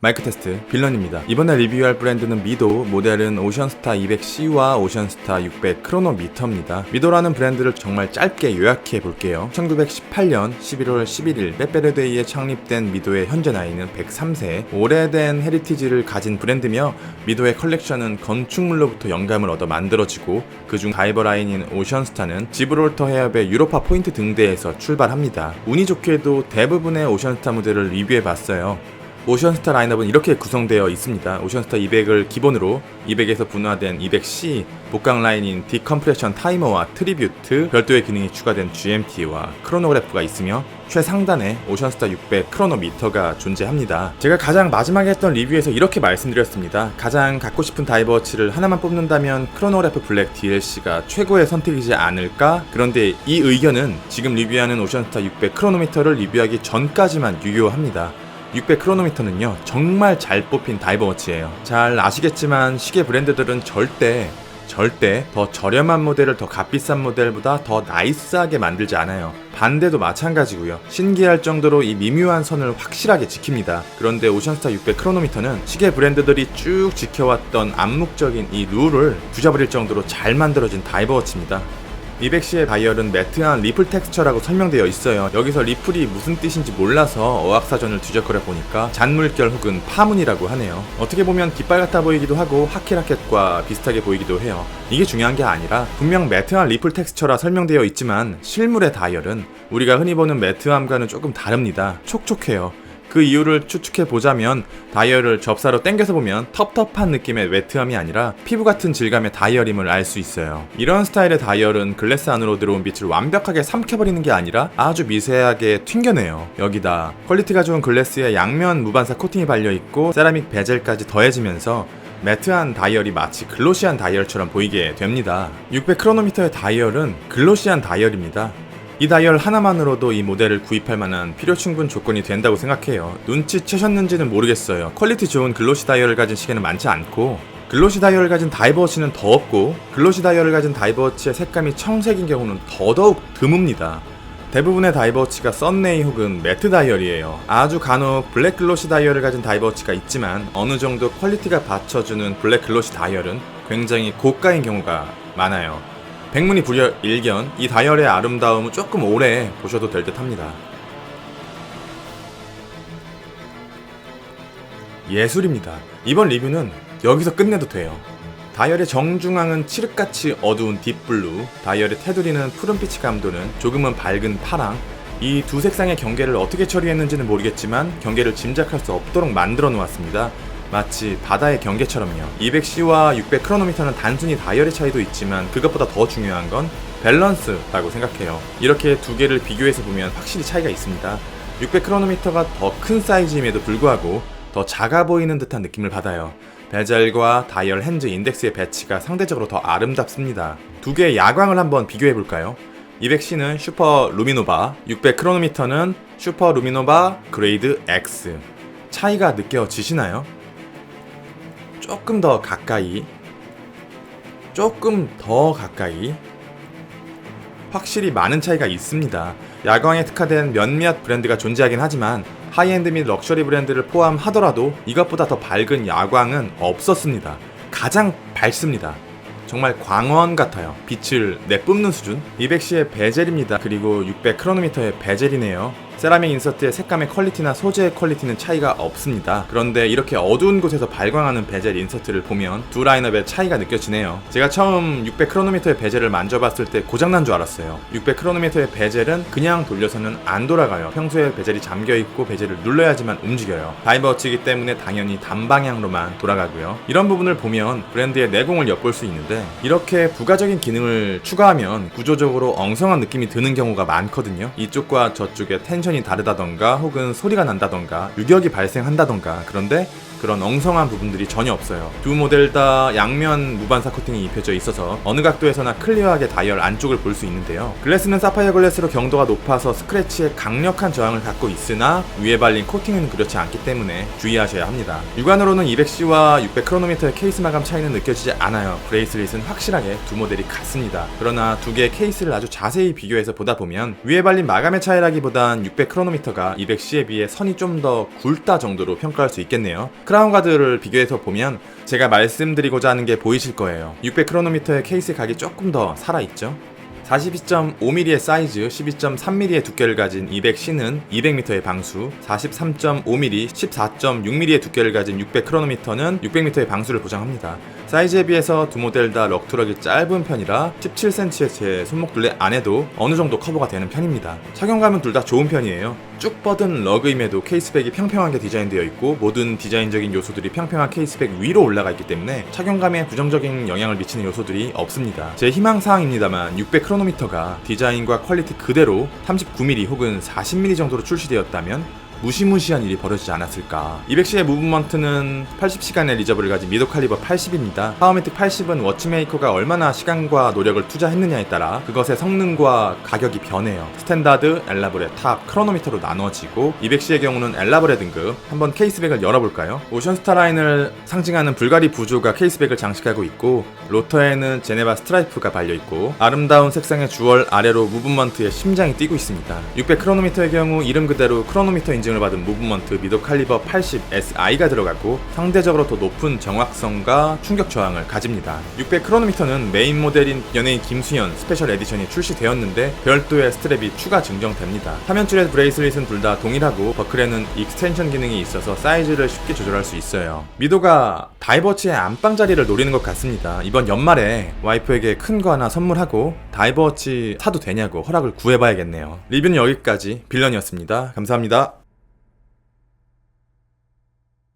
마이크 테스트 빌런입니다. 이번에 리뷰할 브랜드는 미도 모델은 오션스타 200C와 오션스타 600 크로노미터입니다. 미도라는 브랜드를 정말 짧게 요약해 볼게요. 1918년 11월 11일 빼빼르데이에 창립된 미도의 현재 나이는 103세, 오래된 헤리티지를 가진 브랜드며 미도의 컬렉션은 건축물로부터 영감을 얻어 만들어지고 그중 다이버 라인인 오션스타는 지브롤터 해협의 유로파 포인트 등대에서 출발합니다. 운이 좋게도 대부분의 오션스타 모델을 리뷰해봤어요. 오션스타 라인업은 이렇게 구성되어 있습니다. 오션스타 200을 기본으로 200에서 분화된 200C, 복강 라인인 디컴프레션 타이머와 트리뷰트, 별도의 기능이 추가된 GMT와 크로노그래프가 있으며 최상단에 오션스타 600 크로노미터가 존재합니다. 제가 가장 마지막에 했던 리뷰에서 이렇게 말씀드렸습니다. 가장 갖고 싶은 다이버워치를 하나만 뽑는다면 크로노그래프 블랙 DLC가 최고의 선택이지 않을까? 그런데 이 의견은 지금 리뷰하는 오션스타 600 크로노미터를 리뷰하기 전까지만 유효합니다. 600 크로노미터는요 정말 잘 뽑힌 다이버워치예요. 잘 아시겠지만 시계 브랜드들은 절대 더 저렴한 모델을 더 값비싼 모델보다 더 나이스하게 만들지 않아요. 반대도 마찬가지고요. 신기할 정도로 이 미묘한 선을 확실하게 지킵니다. 그런데 오션스타 600 크로노미터는 시계 브랜드들이 쭉 지켜왔던 암묵적인 이 룰을 부셔버릴 정도로 잘 만들어진 다이버워치입니다. 200C의 다이얼은 매트한 리플 텍스처라고 설명되어 있어요. 여기서 리플이 무슨 뜻인지 몰라서 어학사전을 뒤적거려 보니까 잔물결 혹은 파문이라고 하네요. 어떻게 보면 깃발 같아 보이기도 하고 하키라켓과 비슷하게 보이기도 해요. 이게 중요한 게 아니라 분명 매트한 리플 텍스처라 설명되어 있지만 실물의 다이얼은 우리가 흔히 보는 매트함과는 조금 다릅니다. 촉촉해요. 그 이유를 추측해보자면 다이얼을 접사로 당겨서 보면 텁텁한 느낌의 웨트함이 아니라 피부 같은 질감의 다이얼임을 알 수 있어요. 이런 스타일의 다이얼은 글래스 안으로 들어온 빛을 완벽하게 삼켜버리는 게 아니라 아주 미세하게 튕겨내요. 여기다 퀄리티가 좋은 글래스에 양면 무반사 코팅이 발려있고 세라믹 베젤까지 더해지면서 매트한 다이얼이 마치 글로시한 다이얼처럼 보이게 됩니다. 600 크로노미터의 다이얼은 글로시한 다이얼입니다. 이 다이얼 하나만으로도 이 모델을 구입할 만한 필요 충분 조건이 된다고 생각해요. 눈치채셨는지는 모르겠어요. 퀄리티 좋은 글로시 다이얼을 가진 시계는 많지 않고 글로시 다이얼을 가진 다이버워치는 더 없고 글로시 다이얼을 가진 다이버워치의 색감이 청색인 경우는 더더욱 드뭅니다. 대부분의 다이버워치가 썬네이 혹은 매트 다이얼이에요. 아주 간혹 블랙 글로시 다이얼을 가진 다이버워치가 있지만 어느 정도 퀄리티가 받쳐주는 블랙 글로시 다이얼은 굉장히 고가인 경우가 많아요. 백문이 불여일견, 이 다이얼의 아름다움은 조금 오래 보셔도 될 듯 합니다. 예술입니다. 이번 리뷰는 여기서 끝내도 돼요. 다이얼의 정중앙은 칠흑같이 어두운 딥블루, 다이얼의 테두리는 푸른빛이 감도는 조금은 밝은 파랑, 이 두 색상의 경계를 어떻게 처리했는지는 모르겠지만 경계를 짐작할 수 없도록 만들어 놓았습니다. 마치 바다의 경계처럼요. 200C와 600 크로노미터는 단순히 다이얼의 차이도 있지만 그것보다 더 중요한 건 밸런스라고 생각해요. 이렇게 두 개를 비교해서 보면 확실히 차이가 있습니다. 600 크로노미터가 더 큰 사이즈임에도 불구하고 더 작아 보이는 듯한 느낌을 받아요. 베젤과 다이얼 핸즈 인덱스의 배치가 상대적으로 더 아름답습니다. 두 개의 야광을 한번 비교해볼까요? 200C는 슈퍼 루미노바, 600 크로노미터는 슈퍼 루미노바 그레이드 X. 차이가 느껴지시나요? 조금 더 가까이, 확실히 많은 차이가 있습니다. 야광에 특화된 몇몇 브랜드가 존재하긴 하지만 하이엔드 및 럭셔리 브랜드를 포함하더라도 이것보다 더 밝은 야광은 없었습니다. 가장 밝습니다. 정말 광원 같아요. 빛을 내뿜는 수준. 200C의 베젤입니다. 그리고 600 크로노미터의 베젤이네요. 세라믹 인서트의 색감의 퀄리티나 소재의 퀄리티는 차이가 없습니다. 그런데 이렇게 어두운 곳에서 발광하는 베젤 인서트를 보면 두 라인업의 차이가 느껴지네요. 제가 처음 600 크로노미터의 베젤을 만져봤을 때 고장난 줄 알았어요. 600 크로노미터의 베젤은 그냥 돌려서는 안 돌아가요. 평소에 베젤이 잠겨있고 베젤을 눌러야지만 움직여요. 다이버워치이기 때문에 당연히 단방향로만 돌아가고요. 이런 부분을 보면 브랜드의 내공을 엿볼 수 있는데 이렇게 부가적인 기능을 추가하면 구조적으로 엉성한 느낌이 드는 경우가 많거든요. 이쪽과 저쪽의 텐션이 다르다던가 혹은 소리가 난다던가 유격이 발생한다던가. 그런데 그런 엉성한 부분들이 전혀 없어요. 두 모델 다 양면 무반사 코팅이 입혀져 있어서 어느 각도에서나 클리어하게 다이얼 안쪽을 볼 수 있는데요. 글래스는 사파이어 글래스로 경도가 높아서 스크래치에 강력한 저항을 갖고 있으나 위에 발린 코팅은 그렇지 않기 때문에 주의하셔야 합니다. 육안으로는 200C와 600 크로노미터의 케이스 마감 차이는 느껴지지 않아요. 브레이슬릿은 확실하게 두 모델이 같습니다. 그러나 두 개의 케이스를 아주 자세히 비교해서 보다 보면 위에 발린 마감의 차이라기보단 600 크로노미터가 200C에 비해 선이 좀 더 굵다 정도로 평가할 수 있겠네요. 크라운 가드를 비교해서 보면 제가 말씀드리고자 하는 게 보이실 거예요. 600 크로노미터의 케이스 각이 조금 더 살아있죠? 42.5mm의 사이즈, 12.3mm의 두께를 가진 200C는 200m의 방수, 43.5mm, 14.6mm의 두께를 가진 600 크로노미터는 600m의 방수를 보장합니다. 사이즈에 비해서 두 모델 다 럭트럭이 짧은 편이라 17cm의 제 손목둘레 안에도 어느 정도 커버가 되는 편입니다. 착용감은 둘 다 좋은 편이에요. 쭉 뻗은 러그임에도 케이스백이 평평하게 디자인되어 있고 모든 디자인적인 요소들이 평평한 케이스백 위로 올라가 있기 때문에 착용감에 부정적인 영향을 미치는 요소들이 없습니다. 제 희망사항입니다만 600 크로노미터가 디자인과 퀄리티 그대로 39mm 혹은 40mm 정도로 출시되었다면 무시무시한 일이 벌어지지 않았을까. 200C의 무브먼트는 80시간의 리저브를 가진 미도 칼리버 80입니다. 파워매틱 80은 워치메이커가 얼마나 시간과 노력을 투자했느냐에 따라 그것의 성능과 가격이 변해요. 스탠다드, 엘라브레, 탑, 크로노미터로 나눠지고 200C의 경우는 엘라브레 등급. 한번 케이스백을 열어볼까요? 오션스타 라인을 상징하는 불가리 부조가 케이스백을 장식하고 있고 로터에는 제네바 스트라이프가 발려있고 아름다운 색상의 주얼 아래로 무브먼트의 심장이 뛰고 있습니다. 600 크로노미터의 경우 이름 그대로 크로노미터 인증을 받은 무브먼트 미도 칼리버 80 SI가 들어가고 상대적으로 더 높은 정확성과 충격 저항을 가집니다. 600 크로노미터는 메인 모델인 연예인 김수현 스페셜 에디션이 출시되었는데 별도의 스트랩이 추가 증정됩니다. 화면줄의 브레이슬릿은 둘 다 동일하고 버클에는 익스텐션 기능이 있어서 사이즈를 쉽게 조절할 수 있어요. 미도가 다이버워치의 안방 자리를 노리는 것 같습니다. 이번 연말에 와이프에게 큰 거 하나 선물하고 다이버워치 사도 되냐고 허락을 구해봐야겠네요. 리뷰는 여기까지 빌런이었습니다. 감사합니다.